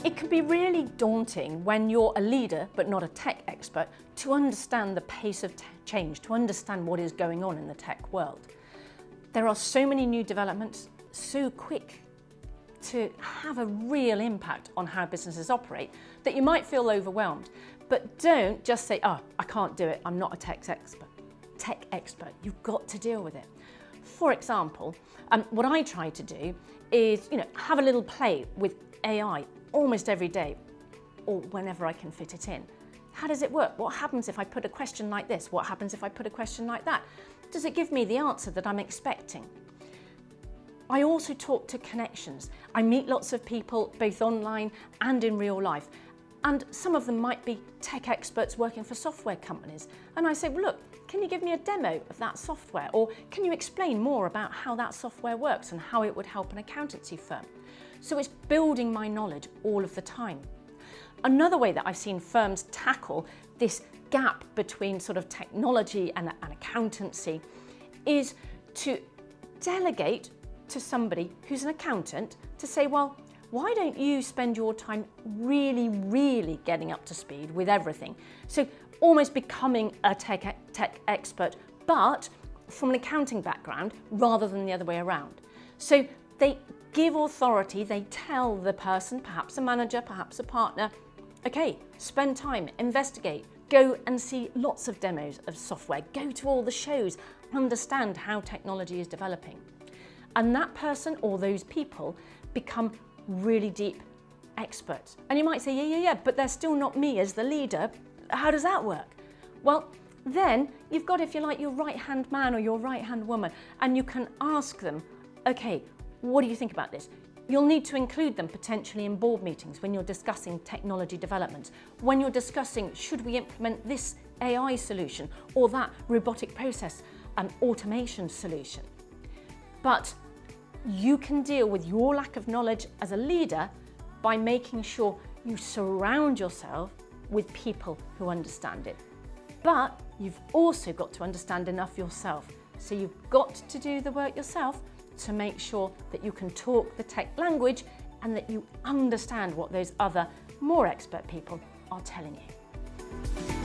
It can be really daunting when you're a leader but not a tech expert to understand the pace of change, to understand what is going on in the tech world. There are so many new developments, so quick to have a real impact on how businesses operate that you might feel overwhelmed. But don't just say, oh, I can't do it, I'm not a tech expert. You've got to deal with it. For example, what I try to do is, have a little play with AI almost every day or whenever I can fit it in. How does it work? What happens if I put a question like this? What happens if I put a question like that? Does it give me the answer that I'm expecting? I also talk to connections. I meet lots of people both online and in real life. And some of them might be tech experts working for software companies. And I say, well, look, can you give me a demo of that software? Or can you explain more about how that software works and how it would help an accountancy firm? So it's building my knowledge all of the time. Another way that I've seen firms tackle this gap between sort of technology and accountancy is to delegate to somebody who's an accountant to say, well, why don't you spend your time really getting up to speed with everything? So almost becoming a tech expert, but from an accounting background rather than the other way around. So they give authority, they tell the person, perhaps a manager, perhaps a partner, okay, spend time, investigate, go and see lots of demos of software, go to all the shows, understand how technology is developing. And that person or those people become really deep experts. And you might say, yeah, but they're still not me as the leader. How does that work? Well, then you've got, if you like, your right-hand man or your right-hand woman, and you can ask them, okay, what do you think about this? You'll need to include them potentially in board meetings when you're discussing technology developments, when you're discussing, should we implement this AI solution or that robotic process and automation solution? But you can deal with your lack of knowledge as a leader by making sure you surround yourself with people who understand it. But you've also got to understand enough yourself. So you've got to do the work yourself to make sure that you can talk the tech language and that you understand what those other, more expert people are telling you.